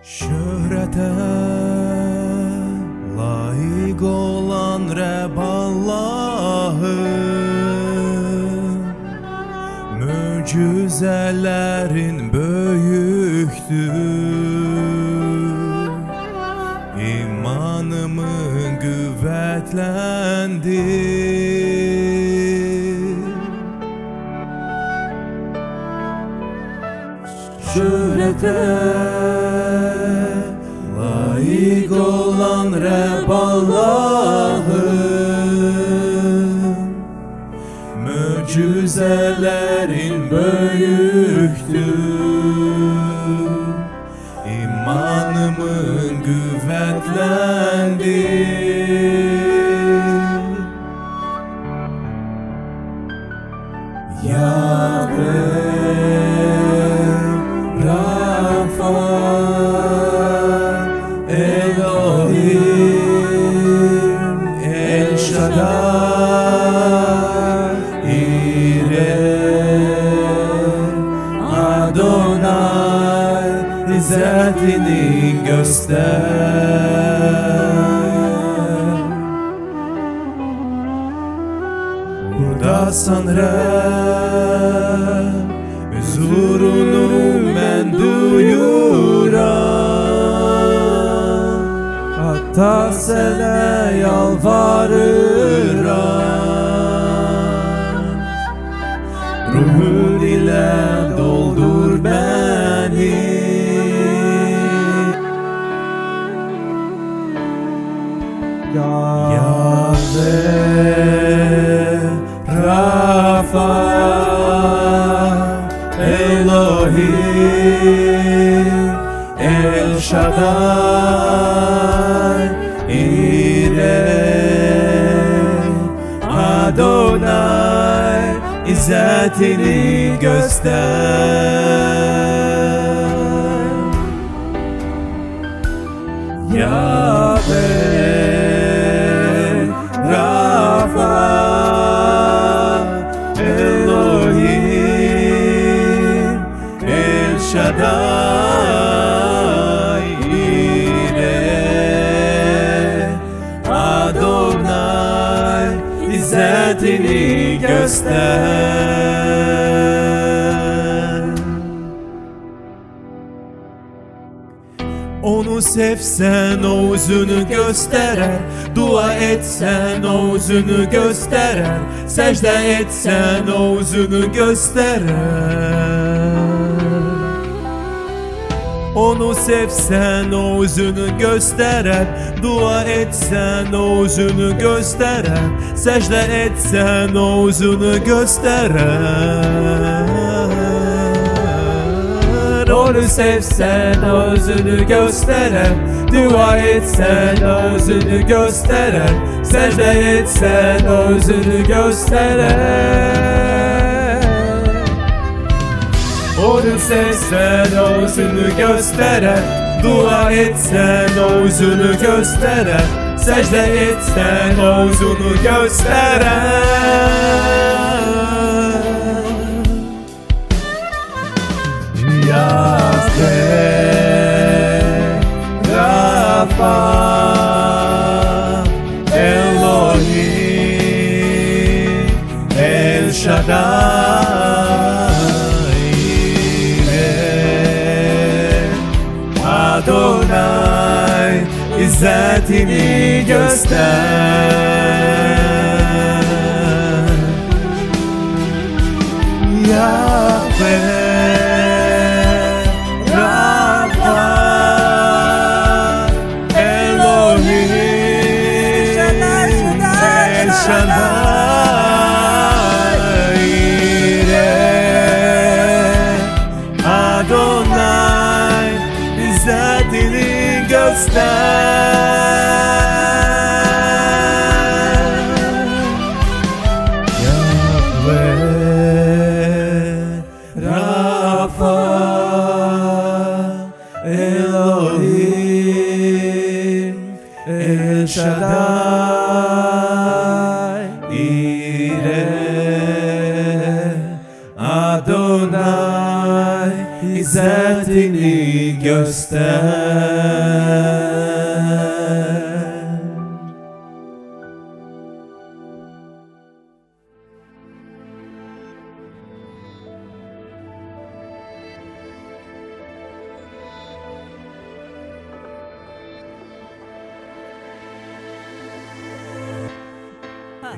Şöhrete layık olan Rəbb Allah'ım, möcüzələrin böyükdür. İmanımı qüvvətləndir. Şöhrete layık olan Rəbb Allah'ım, möcüzələrin böyükdür. İmanımın qüvvətləndir. Yahveh Rafa Elohim El Shaddai İreh Adonai, İzzetini göster. Buradasan Rəbb, huzurunu mən duyuram, hatta sənə yalvarıram. Ruhun ile doldur beni, Yahveh Rafa Elohim El Shaddai İreh Adonai, İzzetini göster. Yahveh Rafa Elohim El Shaddai İreh Adonai, İzzetini göster. Onu sevsen o özünü gösterer, dua etsen o özünü gösterer, secde etsen o özünü gösterer. Onu sevsen o özünü gösterer, dua etsen o özünü gösterer, secde etsen o özünü gösterer. Onu sevsen o özünü gösterer, dua etsen o özünü gösterer, secde etsen o özünü gösterer. Onu sevsen o özünü gösterer, dua etsen o özünü gösterer, secde etsen o özünü gösterer. Yahveh Rafa Elohim El Shaddai İreh Adonai, İzzetini göster. Yahveh Shaddai İreh Adonai, İzzetini göster. Yahveh Rafa Elohim El Shaddai İreh Adonai, İzzetini göster.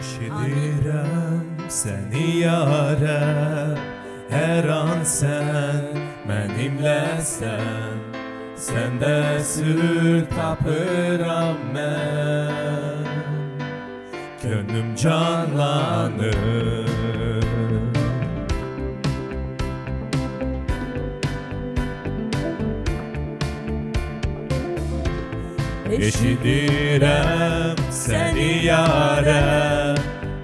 Eşidirəm səni yarəm, hər an sən mənimləsən, səndə sür tapıram mən, könlüm canlanır. Eşidirəm səni yarəm,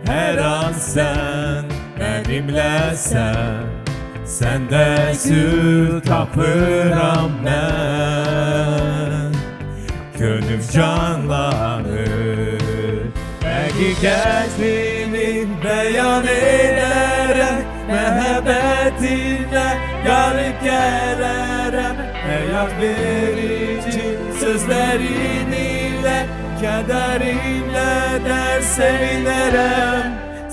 hər an sən mənimləsən, səndə sür tapıram mən, könlüm canlanır. Həqiqətini bəyan edərəm, məhəbbətinlə qalib gələrəm, həyat verici sözlərin ilə, kədərinlə dər sevinərəm.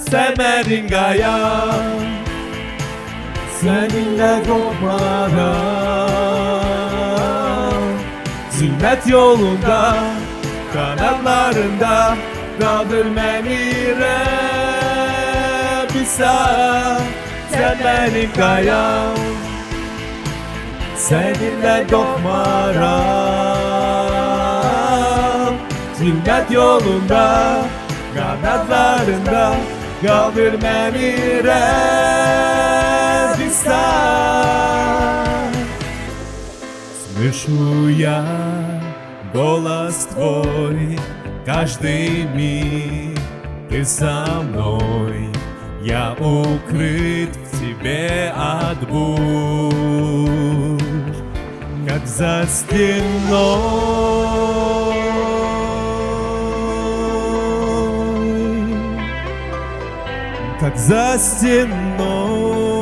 Sən mənim qayam, səninlə qorxmaram. Zülmət yolunda, qanadlarında qaldır məni Rəbbisa. Sən mənim qayam, səninlə qorxmaram. Zülmət yolunda, qanadlarında qaldır məni Rəbbisa. Słyszę ja голос Твой, каждый миг Ты со мной. Я укрыт в Тебе от бурь, как за стеной, как за стеной.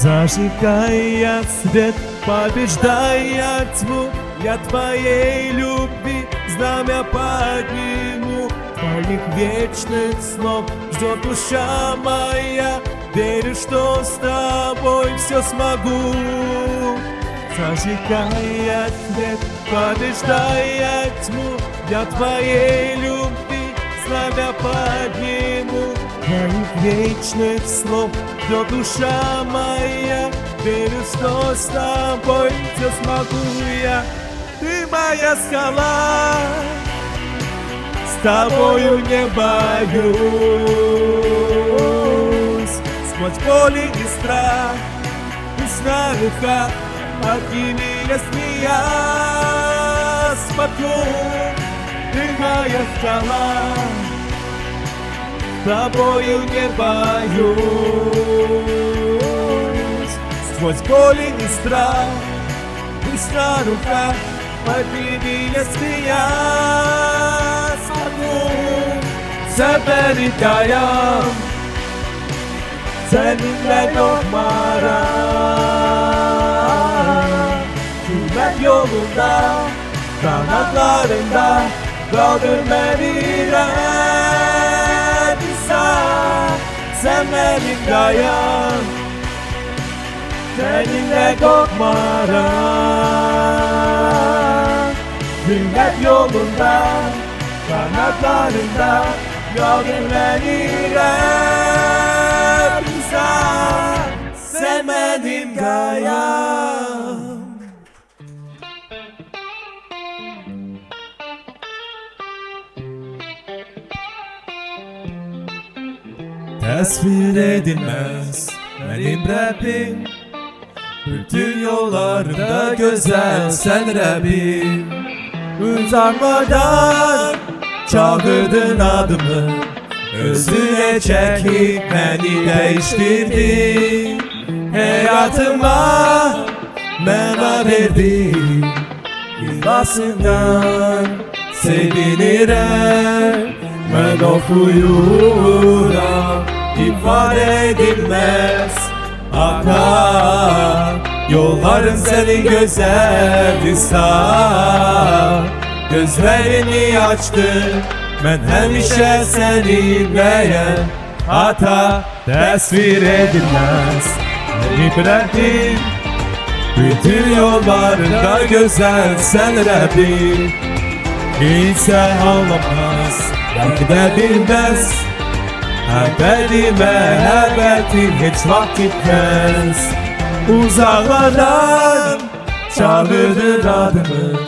Зажигая свет, побеждая тьму, я Твоей любви знамя подниму. Твоих вечных снов ждет душа моя, верю, что с Тобой все смогу. Зажигая свет, побеждая тьму, я Твоей любви знамя подниму. Твоих вечных снов ждет душа моя, верю, что с Тобой все смогу я. Ты моя скала, с Тобою не боюсь. Сквозь боль и страх, пусть рука, подними меня смогу. Ты моя скала, с Тобою не боюсь. Сквозь боль и страх, быстрая рука, подними меня смогу. Seferin kayam, seninle doğmaram. Hürmet yolunda, kanatlarında kaldır beni Rəbbisa. Sen benim kayam, seninle korkmaram. Hürmet yolunda, kanatlarında kaldır beni Rəbbisa. Sen benim kayam. Təsvir edilməz mənim Rəbbim, bütün yollarında gözəl sən Rəbbim. Uzanmadan çağırdın adımı, özüne çekip beni değiştirdin. Hayatıma məna verdin, İhlasından sevinirəm. Ben okuyuram, ifade edilmez akar. Yolların senin güzeldi sağ. Gözlerini açtı, ben hemişe seninleyim. Hata tasvir edilmez İbrahim, bütün yollarında güzel sen Rabbim. İnsan anlamaz, belki de bilmez. Ebedi mehabbetin hiç vakit gitmez. Uzaklardan çağırdın adımı,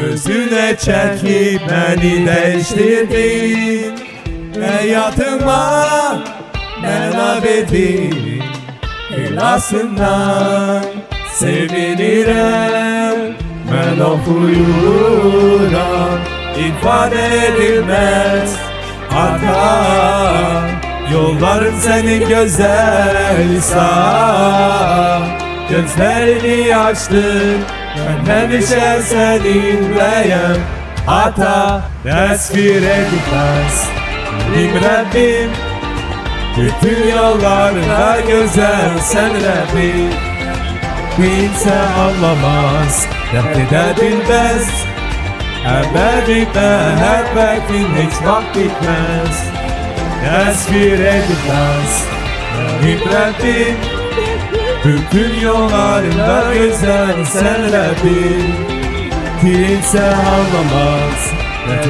özüne çekip beni değiştirdin. Hayatıma mena verdin, ilasından sevinirim. Ben okuyuram, ifade edilmez akar. Yolların senin güzel sağ. Gözlerini açtın, ben hemişe seninleyim. Hata tasvir edilmez Rabbim, bütün yollarda güzel sen Rabbim. Kimse anlamaz, dert edebilmez. Ebedi mehebbetin hiç vakit bitmez. Tasvir edilmez Rabbim, bütün yollarında güzel sen Rabbim. Kimse anlamaz,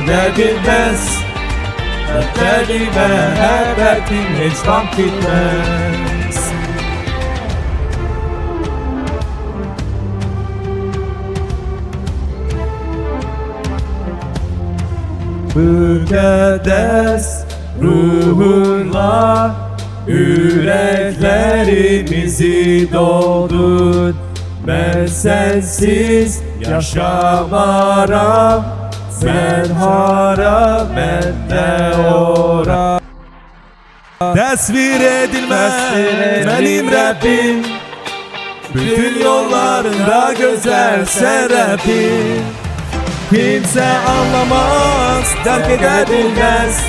dert edebilmez. Ebedi mehebbetin hiç vakit bitmez. Mükaddes ruhunla yüreklerimizi doldur. Ben sensiz yaşamara, sen haram, ben de ora. Tasvir edilmez benim Rabbim, bütün yollarında güzel sen Rabbim. Kimse anlamaz, terk edebilmez.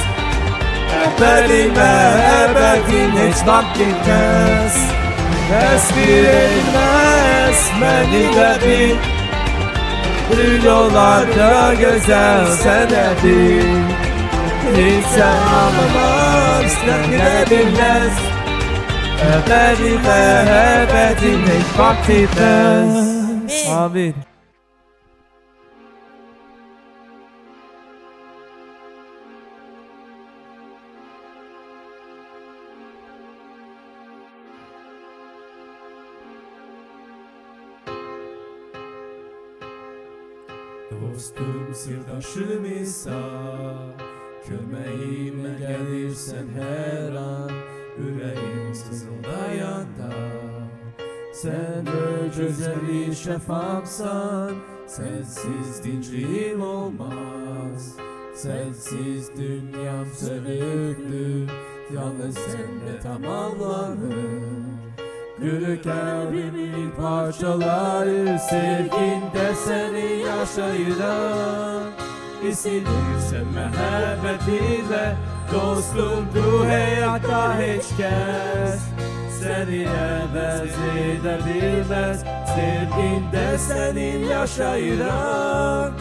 Ebedi mehebbetin hiç vakit gitmez. Tasvir edilmez benim Rabbim, bütün yollarda güzel sen Rabbim. Kimse anlamaz, terk edebilmez. Ebedi mehebbetin hiç vakit gitmez. Amin. Dostum sırdaşım İsa, kömeğime gelirsen her an, yüreğim sızıldayanda. Sen öcüzeli şefamsan, sensiz dinciliğim olmaz. Sensiz dünyam sönüktür, yalnız senle tamamlanır. Kırık kalbimi parçalar, sevginde seni yaşayıran. İsilirsen mehabbetinle, dostum bu hayatta hiç kes. Seni evez edebilmez, sevginde senin yaşayıran.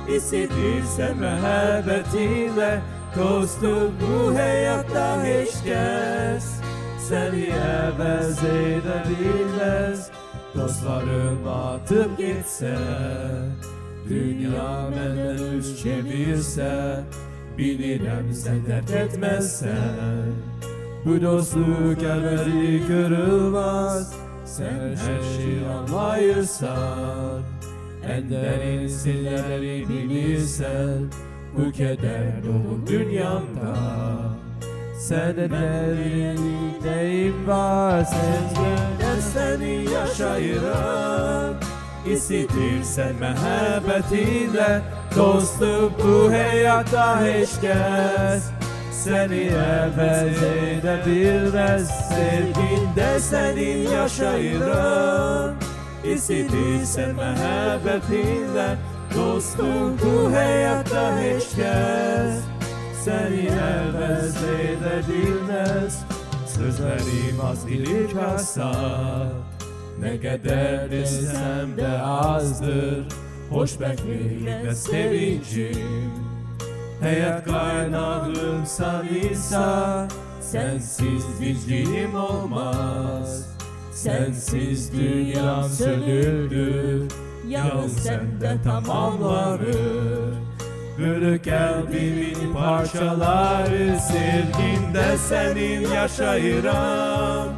İsilirsen mehabbetinle, dostum bu hayatta hiç kes. Seni evez edebilmez, dostlarım atıp gitse. Dünya benden yüz çevirse, bilirim sen dert etmezsen. Bu dostluk ebedi kırılmaz, sen her şeyi anlayırsan. En derin sinirleri bilirsen, bu keder dolu dünyamda. Senelerin neyim var, sen seni yaşayırım. İsitirsen mehabbetinle, dostum bu hayatta hiç kes. Seni evez edebilmez, sevginde senin yaşayırım. İsitirsen mehabbetinle, dostum bu hayatta hiç kes. seni evvel seyredilmez. Sözlerim az ilik hasar, ne kadar desem de azdır. Hoşbehtlik ve sevincim, hayat kaynağım sanıysa, sensiz bilgim olmaz. Sensiz dünya sönüldü, yalnız sende tamamlanır. Kırık kalbimin parçaları, sevgimde senin yaşayıram.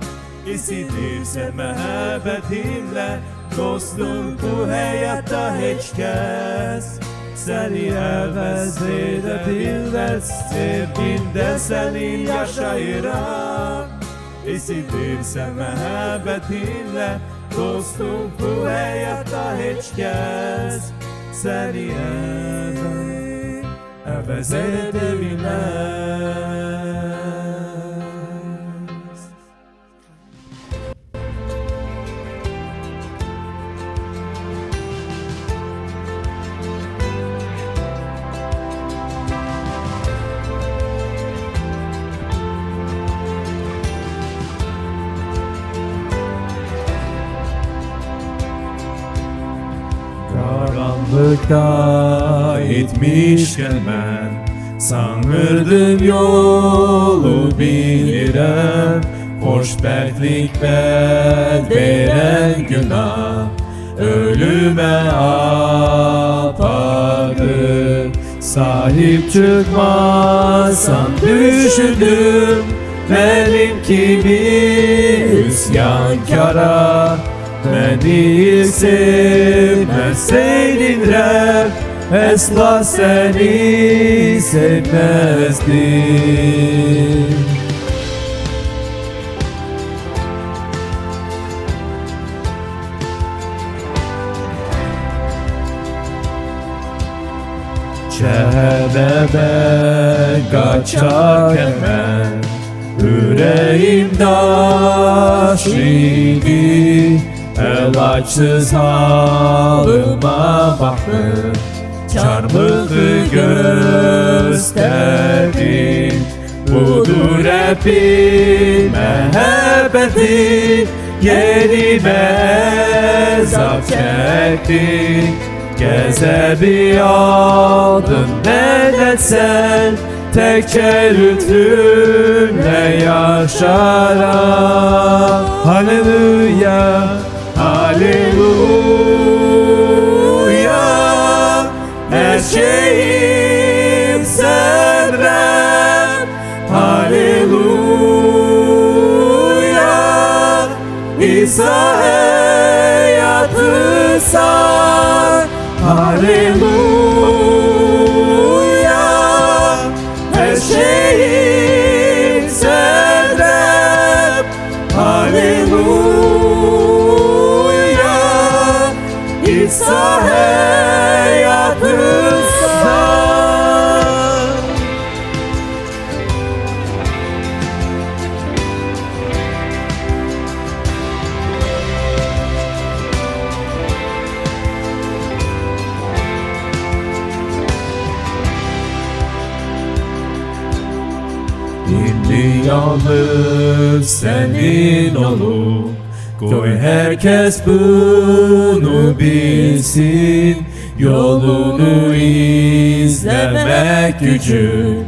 İsidirse muhabbetimle, dostum bu hayatta hiç kes. Seni evvel seyredilmez, sevgimde senin yaşayıram. İsidirse muhabbetimle, dostum bu hayatta hiç kes. Seni evvel seyredilmez. Karanlıkta gitmişken ben, sanırdım yolu bilirim. Hoşbehtlik bel veren günah, ölüme apardı. Sahip çıkmazsan düşündüm, benim gibi isyankara. Beni sevmeseydin Rab, asla seni sevmezdim. Cehenneme kaçarken ben, yüreğim taşıydı. El açsız halıma baktım, çarmıhı gösterdin. Budur hepin muhabbeti, yerime ezap çektin. Gezebi aldın medet sen, tekçe lütfunle yaşaram. Haleluya, haleluya, her şeyim sen Rab. Haleluya, İsa hayatı sar. Haleluya, her şeyim sen Rab. Haleluya, İsa hayatı sar. Şimdi yalnız senin olur, koy herkes bunu bilsin. Yolunu izlemek gücü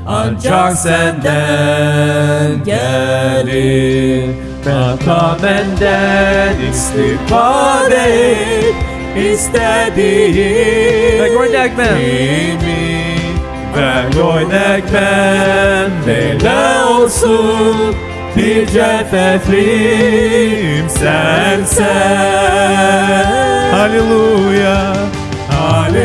ancak senden gelir. Makamenden istifade et, istediğin kimi. Ver oynak ben böyle olsun, bir cefetlim sen. Haleluya, haleluya,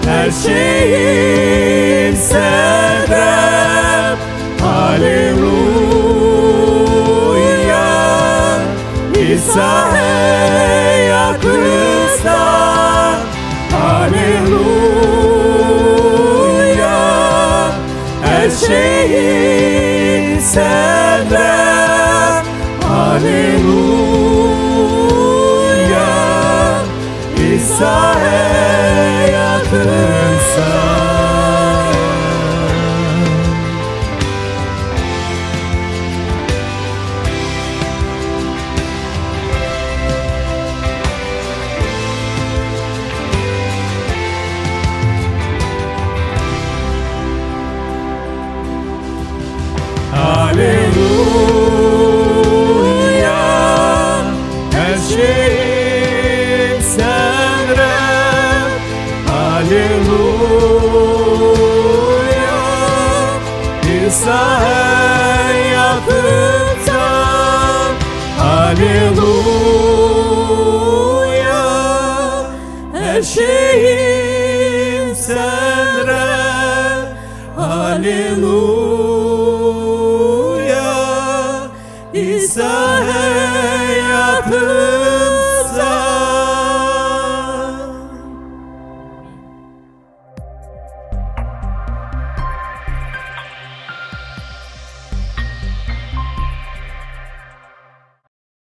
her şeyim sen Rab. Haleluya, İsa hayatımızda. Haleluya, her şeyim sen Rab. Haleluya, İsa hayatı Aleluya, her şeyim sende. Aleluya, İsa hayatımdan. Aleluya, her şeyim sende. Aleluya, İsa hayatımdan.